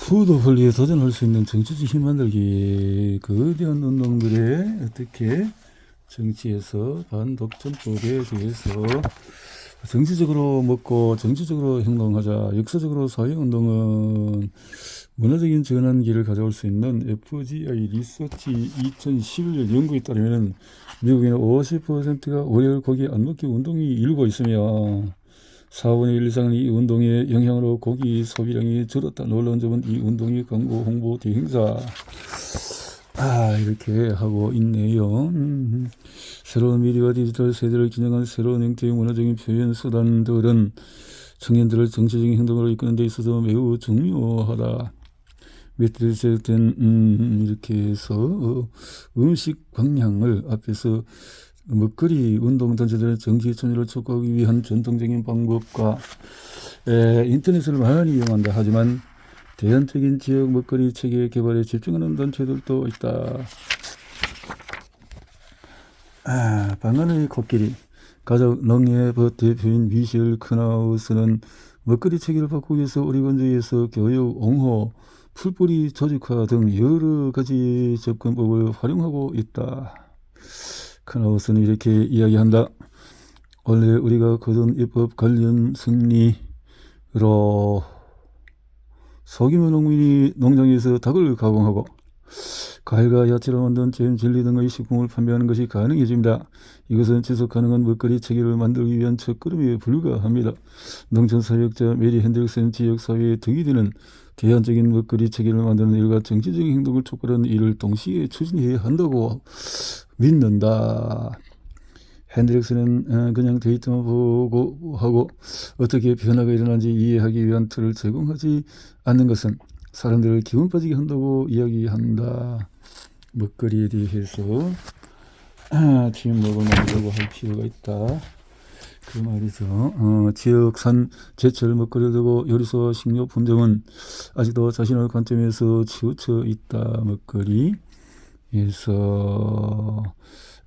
후도 권리에 도전할 수 있는 정치적 힘 만들기, 거대한 운동들에 어떻게 정치에서 반독점법에 대해서 정치적으로 먹고 정치적으로 행동하자. 역사적으로 사회운동은 문화적인 전환기를 가져올 수 있는 FGI 리서치 2011년 연구에 따르면 미국인의 50%가 월요일 고기 안 먹기 운동이 이루고 있으며 4분의 1 이상은 이 운동의 영향으로 고기 소비량이 줄었다. 놀라운 점은 이 운동이 광고, 홍보, 대행사 이렇게 하고 있네요. 새로운 미디어와 디지털 세대를 기념한 새로운 형태의 문화적인 표현 수단들은 청년들을 정치적인 행동으로 이끄는 데 있어서 매우 중요하다. 며칠 시작된 이렇게 해서 음식 방향을 앞에서 먹거리 운동 단체들의 정치 참여를 촉구하기 위한 전통적인 방법과 인터넷을 많이 이용한다. 하지만 대안적인 지역 먹거리 체계 개발에 집중하는 단체들도 있다. 방안의 코끼리 가족 농협 대표인 미셸 크나우스는 먹거리 체계를 바꾸기 위해서 오리건주에서 교육, 옹호, 풀뿌리 조직화 등 여러 가지 접근법을 활용하고 있다. 크나우스는 이렇게 이야기한다. 원래 우리가 거둔 입법 관련 승리로 소규모 농민이 농장에서 닭을 가공하고 과일과 야채로 만든 잼, 젤리 등의 식품을 판매하는 것이 가능해집니다. 이것은 지속 가능한 먹거리 체계를 만들기 위한 첫걸음에 불과합니다. 농촌 사역자 메리 핸드릭슨 지역사회에 득이 되는 대안적인 먹거리 체계를 만드는 일과 정치적인 행동을 촉구하는 일을 동시에 추진해야 한다고 믿는다. 핸드릭슨은 그냥 데이터만 보고 하고 어떻게 변화가 일어난지 이해하기 위한 틀을 제공하지 않는 것은 사람들을 기분 빠지게 한다고 이야기한다. 먹거리에 대해서 팀워크를 만들려고 할 필요가 있다. 그 말이죠. 지역산 제철 먹거리를 두고 요리사와 식료 품종은 아직도 자신의 관점에서 치우쳐 있다. 먹거리에서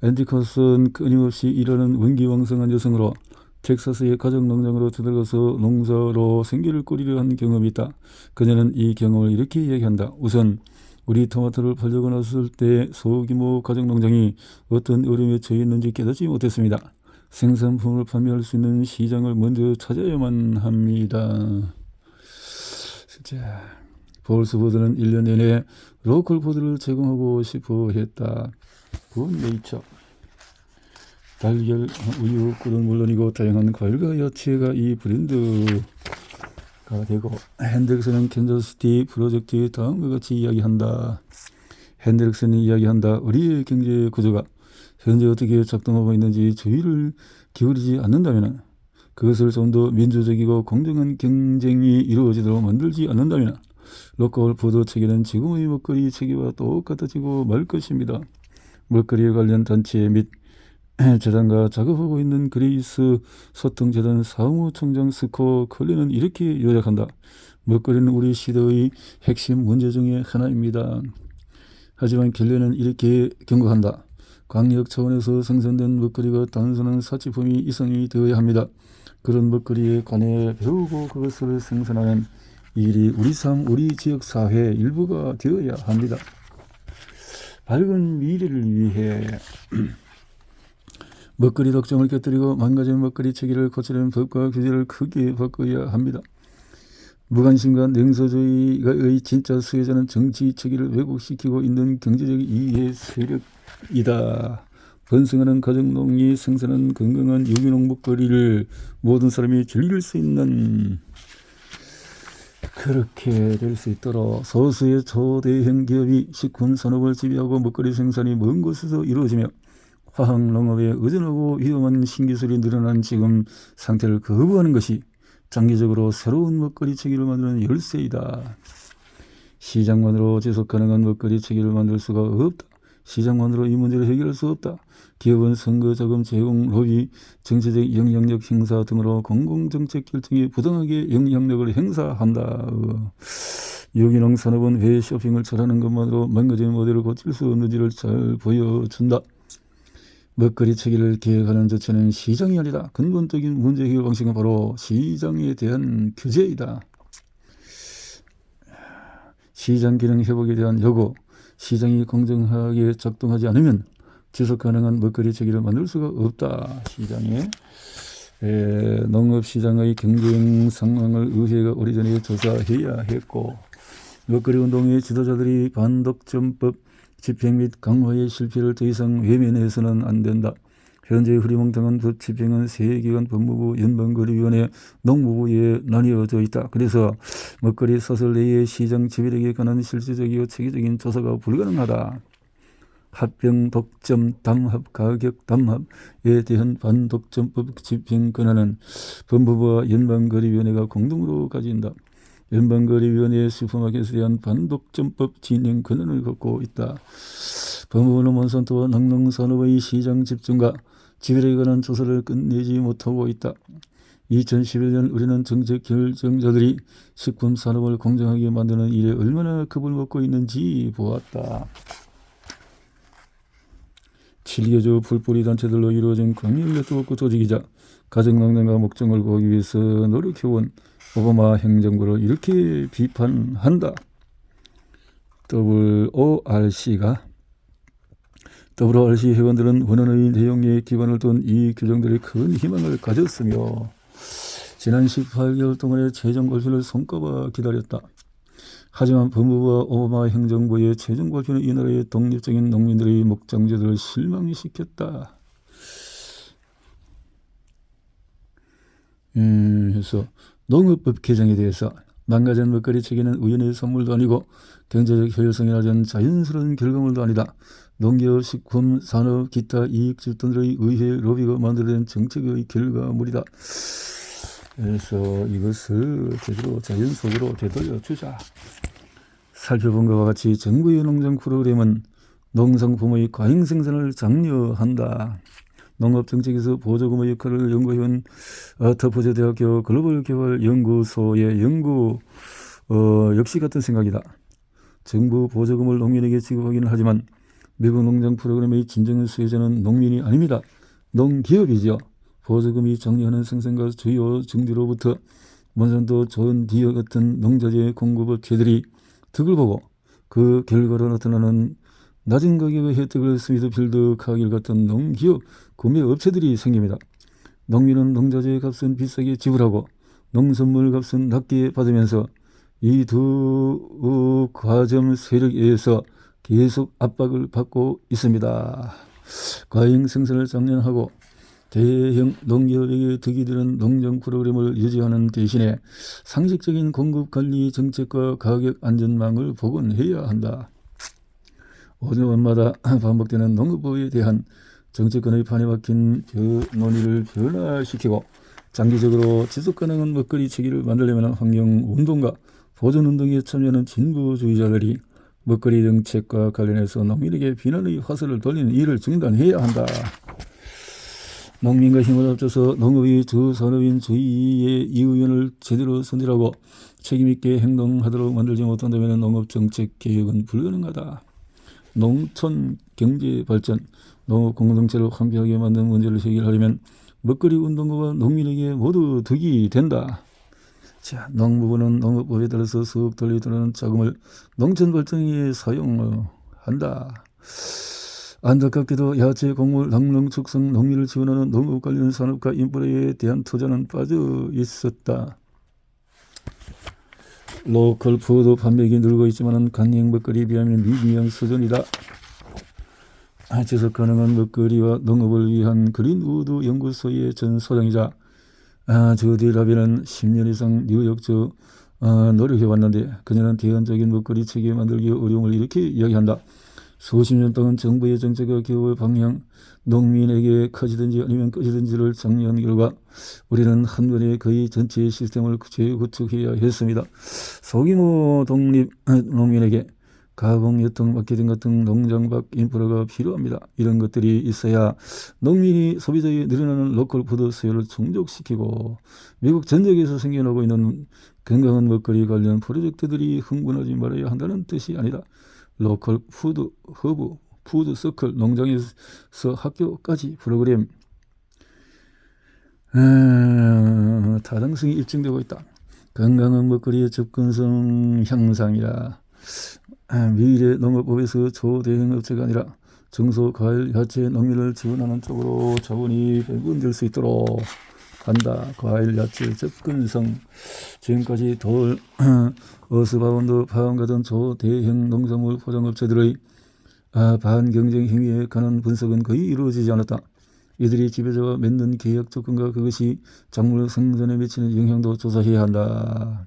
앤디커스는 끊임없이 일하는 원기왕성한 여성으로 텍사스의 가정농장으로 들어가서 농사로 생계를 꾸리려 한 경험이 있다. 그녀는 이 경험을 이렇게 이야기한다. 우선 우리 토마토를 팔려고 나섰을 때 소규모 가정농장이 어떤 어려움에 처해 있는지 깨닫지 못했습니다. 생산품을 판매할 수 있는 시장을 먼저 찾아야만 합니다. 자, 볼스보드는 1년 내내 로컬 푸드를 제공하고 싶어 했다. 굿 네이처 달걀, 우유, 꿀은 물론이고 다양한 과일과 야채가 이 브랜드가 되고 핸드릭슨은 캔자스시티 프로젝트에 다음과 같이 이야기한다. 핸드릭슨이 이야기한다. 우리의 경제 구조가 현재 어떻게 작동하고 있는지 주의를 기울이지 않는다면 그것을 좀 더 민주적이고 공정한 경쟁이 이루어지도록 만들지 않는다면 로컬 푸드 체계는 지금의 먹거리 체계와 똑같아지고 말 것입니다. 먹거리에 관련 단체 및 재단과 작업하고 있는 그레이스 소통재단 사무총장 스코 컬리는 이렇게 요약한다. 먹거리는 우리 시대의 핵심 문제 중에 하나입니다. 하지만 켈리는 이렇게 경고한다. 광역 차원에서 생산된 먹거리가 단순한 사치품이 이상이 되어야 합니다. 그런 먹거리에 관해 배우고 그것을 생산하는 일이 우리 삶, 우리 지역 사회의 일부가 되어야 합니다. 밝은 미래를 위해 먹거리 독점을 깨뜨리고 망가진 먹거리 체계를 고치려는 법과 규제를 크게 바꿔야 합니다. 무관심과 냉소주의의 진짜 수혜자는 정치 체계를 왜곡시키고 있는 경제적 이해 세력이다. 번성하는 가정농이 생산한 건강한 유기농 먹거리를 모든 사람이 즐길 수 있는 그렇게 될 수 있도록 소수의 초대형 기업이 식품 산업을 지배하고 먹거리 생산이 먼 곳에서 이루어지며 화학농업에 의존하고 위험한 신기술이 늘어난 지금 상태를 거부하는 것이 장기적으로 새로운 먹거리 체계를 만드는 열쇠이다. 시장만으로 지속가능한 먹거리 체계를 만들 수가 없다. 시장만으로 이 문제를 해결할 수 없다. 기업은 선거 자금 제공, 로비, 정치적 영향력 행사 등으로 공공정책 결정에 부당하게 영향력을 행사한다. 유기농 산업은 왜 쇼핑을 잘하는 것만으로 망가진 모델을 고칠 수 없는지를 잘 보여준다. 먹거리 체계를 계획하는 자체는 시장이 아니다. 근본적인 문제 해결 방식은 바로 시장에 대한 규제이다. 시장 기능 회복에 대한 요구, 시장이 공정하게 작동하지 않으면 지속 가능한 먹거리 체계를 만들 수가 없다. 시장에 농업시장의 경쟁 상황을 의회가 오래전에 조사해야 했고, 먹거리 운동의 지도자들이 반독점법 집행 및 강화의 실패를 더 이상 외면해서는 안 된다. 현재 흐리멍텅한 법 집행은 세 기관 법무부, 연방거래위원회, 농무부에 나뉘어져 있다. 그래서 먹거리 사설 내의 시장 지배력에 관한 실질적이고 체계적인 조사가 불가능하다. 합병, 독점, 담합, 가격, 담합에 대한 반독점법 집행 권한은 법무부와 연방거래위원회가 공동으로 가진다. 연방거래위원회의 슈퍼마켓에 대한 반독점법 진행 권한을 갖고 있다. 법무부는 몬산토와 낙농산업의 시장 집중과 지배력에 관한 조사를 끝내지 못하고 있다. 2011년 우리는 정책 결정자들이 식품 산업을 공정하게 만드는 일에 얼마나 겁을 먹고 있는지 보았다. 7개조 풀뿌리 단체들로 이루어진 광역 네트워크 조직이자 가정농단과 목적을 구하기 위해서 노력해온 오바마 행정부를 이렇게 비판한다. WRC 회원들은 원안의 내용에 기반을 둔 이 규정들에 큰 희망을 가졌으며 지난 18개월 동안의 최종 발표를 손꼽아 기다렸다. 하지만 법무부와 오바마 행정부의 최종 발표는 이 나라의 독립적인 농민들의 목장제들을 실망시켰다. 그래서 농업법 개정에 대해서 망가진 먹거리 체계는 우연의 선물도 아니고 경제적 효율성이 낮은 자연스러운 결과물도 아니다. 농nghiệp, 식품, 산업, 기타 이익 집단들의 의회 로비가 만들어낸 정책의 결과물이다. 그래서 이것을 제대로 자연 속으로 되돌려 주자. 살펴본 것과 같이 정부의 농장 프로그램은 농상품의 과잉 생산을 장려한다. 농업정책에서 보조금의 역할을 연구해온 터프제대학교 글로벌개발연구소의 연구 역시 같은 생각이다. 정부 보조금을 농민에게 지급하기는 하지만 미국 농장 프로그램의 진정한 수혜자는 농민이 아닙니다. 농기업이죠. 보조금이 장려하는 생산과 주요 정지로부터 몬산토, 존 디어 같은 농자재 공급업체들이 득을 보고 그 결과로 나타나는 낮은 가격의 혜택을 스미드필드, 카길 같은 농기업 구매업체들이 생깁니다. 농민은 농자재 값은 비싸게 지불하고 농산물 값은 낮게 받으면서 이 두 과점 세력에 의해서 계속 압박을 받고 있습니다. 과잉 생산을 장려하고 대형 농기업에게 득이 되는 농장 프로그램을 유지하는 대신에 상식적인 공급관리 정책과 가격 안전망을 복원해야 한다. 5년마다 반복되는 농업부에 대한 정치권의 판에 박힌 논의를 변화시키고 장기적으로 지속가능한 먹거리 체계를 만들려면 환경운동과 보존운동에 참여하는 진보주의자들이 먹거리 정책과 관련해서 농민에게 비난의 화살을 돌리는 일을 중단해야 한다. 농민과 힘을 합쳐서 농업의 주 산업인 제2의 이의원을 제대로 선출하고 책임있게 행동하도록 만들지 못한다면 농업정책 개혁은 불가능하다. 농촌 경제 발전, 농업 공동체를 완벽하게 만드는 문제를 해결하려면 먹거리 운동가와 농민에게 모두 득이 된다. 자, 농무부는 농업법에 따라서 수억 달러 들어가는 자금을 농촌 발전에 사용한다. 안타깝게도 야채, 곡물, 낙농, 축성, 농민을 지원하는 농업 관련 산업과 인프라에 대한 투자는 빠져 있었다. 로컬 푸드 판매액이 늘고 있지만 간행 먹거리에 비하면 미비한 수준이다. 지속 가능한 먹거리와 농업을 위한 그린우드 연구소의 전 소장이자 저디 라비는 10년 이상 뉴욕주 노력해왔는데 그녀는 대안적인 먹거리 체계 만들기 어려움을 이렇게 이야기한다. 수십 년 동안 정부의 정책과 기업의 방향, 농민에게 커지든지 아니면 꺼지든지를 장려한 결과 우리는 한 번에 거의 전체 시스템을 재구축해야 했습니다. 소규모 독립 농민에게 가공, 유통, 마케팅 같은 농장 밖 인프라가 필요합니다. 이런 것들이 있어야 농민이 소비자의 늘어나는 로컬 푸드 수요를 충족시키고 미국 전역에서 생겨나고 있는 건강한 먹거리 관련 프로젝트들이 흥분하지 말아야 한다는 뜻이 아니다. 로컬 푸드 허브, 푸드 서클, 농장에서 학교까지 프로그램 타당성이 입증되고 있다. 건강한 먹거리의 접근성 향상이라 미래 농업법에서 초대형업체가 아니라 정소, 과일, 야채, 농민을 지원하는 쪽으로 자본이 배분될 수 있도록 한다. 과일, 야채 접근성. 지금까지 돌, 어스바운드, 파원 같은 초대형 농산물 포장업체들의 반경쟁 행위에 관한 분석은 거의 이루어지지 않았다. 이들이 지배자와 맺는 계약 조건과 그것이 작물 생산에 미치는 영향도 조사해야 한다.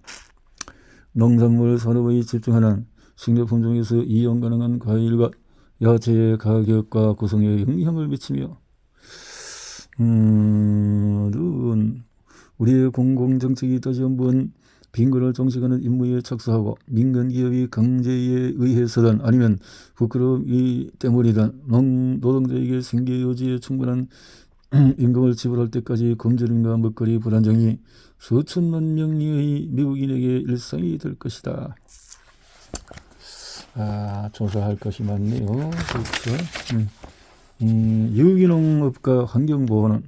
농산물 산업에 집중하는 식료품 중에서 이용 가능한 과일과 야채의 가격과 구성에 영향을 미치며 우리의 공공정책이 다시 한번 빈곤을 종식하는 임무에 착수하고 민간 기업이 강제에 의해서든 아니면 부끄러움 때문이든 노동자에게 생계 유지에 충분한 임금을 지불할 때까지 굶주림과 먹거리 불안정이 수천만 명의 미국인에게 일상이 될 것이다. 조사할 것이 많네요. 그렇죠. 유기농업과 환경보호는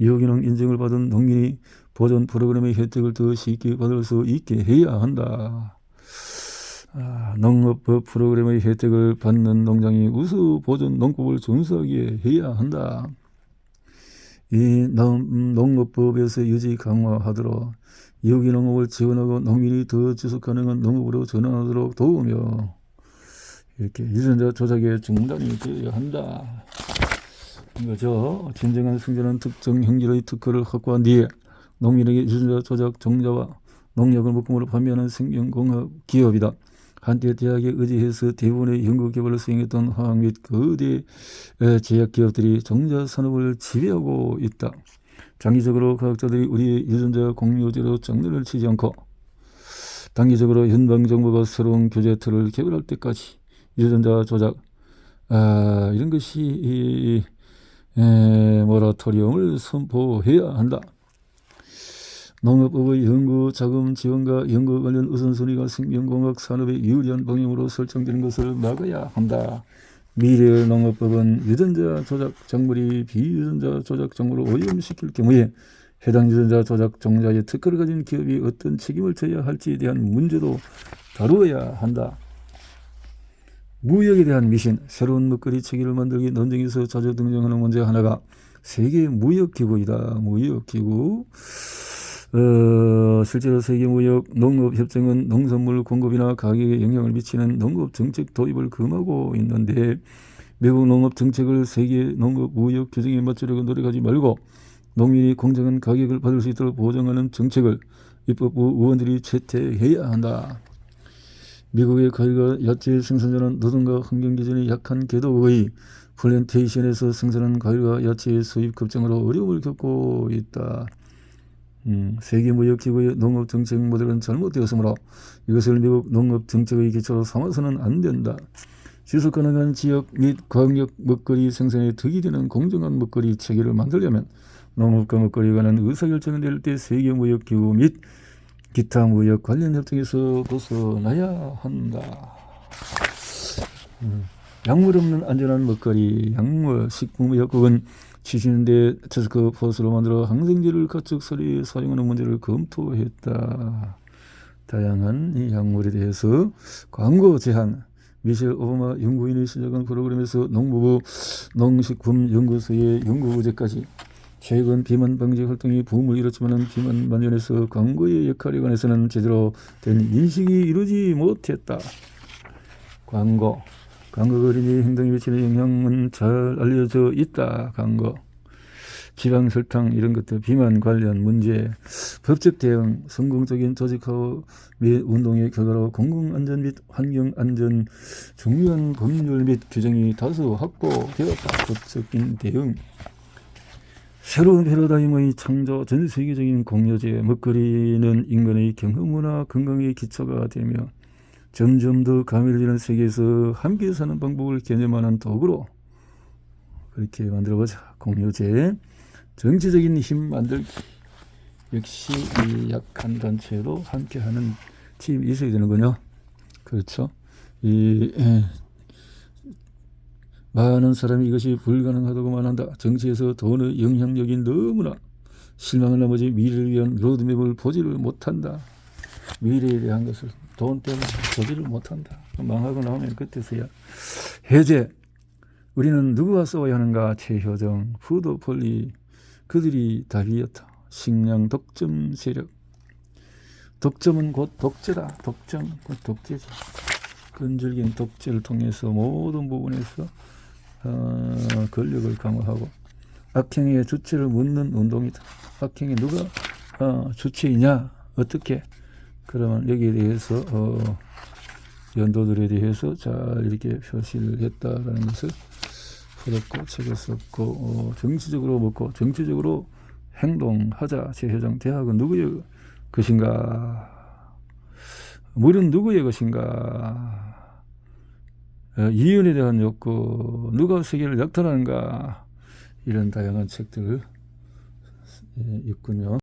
유기농 인증을 받은 농민이 보존 프로그램의 혜택을 더 쉽게 받을 수 있게 해야 한다. 농업법 프로그램의 혜택을 받는 농장이 우수 보존 농법을 준수하게 해야 한다. 이 농업법에서 유지 강화하도록 유기농업을 지원하고 농민이 더 지속 가능한 농업으로 전환하도록 도우며 이렇게 유전자 조작의 중단이 되어야 한다. 이거죠. 진정한 승자는 특정 형질의 특허를 확보한 뒤에 농민에게 유전자 조작 종자와 농약을 목금으로 판매하는 생명공학 기업이다. 한때 대학에 의지해서 대부분의 연구개발을 수행했던 화학 및 거대 제약기업들이 정자 산업을 지배하고 있다. 장기적으로 과학자들이 우리의 유전자 공유제로 장난을 치지 않고 단기적으로 연방정부가 새로운 규제 틀을 개발할 때까지 유전자 조작 이런 것이 모라토리움을 선포해야 한다. 농업법의 연구 자금 지원과 연구 관련 우선순위가 생명공학 산업에 유리한 방향으로 설정되는 것을 막아야 한다. 미래 농업법은 유전자 조작 작물이 비유전자 조작 작물을 오염시킬 경우에 해당 유전자 조작 종자의 특허를 가진 기업이 어떤 책임을 져야 할지에 대한 문제도 다루어야 한다. 무역에 대한 미신, 새로운 먹거리 체계를 만들기 논쟁에서 자주 등장하는 문제 하나가 세계 무역기구이다. 무역기구. 실제로 세계무역 농업협정은 농산물 공급이나 가격에 영향을 미치는 농업정책 도입을 금하고 있는데 미국 농업정책을 세계 농업무역 규정에 맞추려고 노력하지 말고 농민이 공정한 가격을 받을 수 있도록 보장하는 정책을 입법부 의원들이 채택해야 한다. 미국의 과일과 야채 생산자는 노동과 환경 기준이 약한 개도의 플랜테이션에서 생산한 과일과 야채의 수입 급증으로 어려움을 겪고 있다. 세계무역기구의 농업정책 모델은 잘못되었으므로 이것을 미국 농업정책의 기초로 삼아서는 안 된다. 지속가능한 지역 및 광역 먹거리 생산에 득이 되는 공정한 먹거리 체계를 만들려면 농업과 먹거리에 관한 의사결정을 낼 때 세계무역기구 및 기타 무역 관련 협정에서 벗어나야 한다. 약물 없는 안전한 먹거리, 약물, 식품의약국은 70년대 테스크 포스로 만들어 항생제를 가축 서리에 사용하는 문제를 검토했다. 다양한 이 약물에 대해서 광고 제한, 미셸 오바마 연구인이 시작한 프로그램에서 농무부 농식품연구소의 연구부제까지 최근 비만 방지 활동이 붐을 일었지만 비만 관련해서 광고의 역할에 관해서는 제대로 된 인식이 이루지 못했다. 광고 어린이 행동에 미치는 영향은 잘 알려져 있다. 광고, 지방 설탕 이런 것들, 비만 관련 문제, 법적 대응, 성공적인 조직화와 및 운동의 결과로 공공안전 및 환경안전 중요한 법률 및 규정이 다수 확보되었다. 법적인 대응, 새로운 패러다임의 창조, 전 세계적인 공유제, 먹거리는 인간의 경험문화 건강의 기초가 되며 점점 더 가밀해지는 세계에서 함께 사는 방법을 개념하는 도구로 그렇게 만들어보자. 공유제, 정치적인 힘 만들기. 역시 이 약한 단체로 함께하는 팀이 있어야 되는군요. 그렇죠. 많은 사람이 이것이 불가능하다고만 한다. 정치에서 돈의 영향력이 너무나 실망한 나머지 미래를 위한 로드맵을 보지를 못한다. 미래에 대한 것을 돈 때문에 조지를 못한다. 망하고 나오면 그때서야 해제. 우리는 누구와 싸워야 하는가? 최효정, 푸드폴리, 그들이 답이었다. 식량 독점 세력. 독점은 곧 독재다. 독점, 곧 독재죠. 끈질긴 독재를 통해서 모든 부분에서 권력을 강화하고 악행의 주체를 묻는 운동이다. 악행이 누가 주체이냐? 어떻게? 그러면 여기에 대해서 연도들에 대해서 잘 이렇게 표시를 했다라는 것을 풀었고 책에 썼고 정치적으로 먹고 정치적으로 행동하자. 최효정. 대학은 누구의 것인가? 물은 누구의 것인가? 이윤에 대한 욕구. 누가 세계를 역탈하는가? 이런 다양한 책들을 있군요.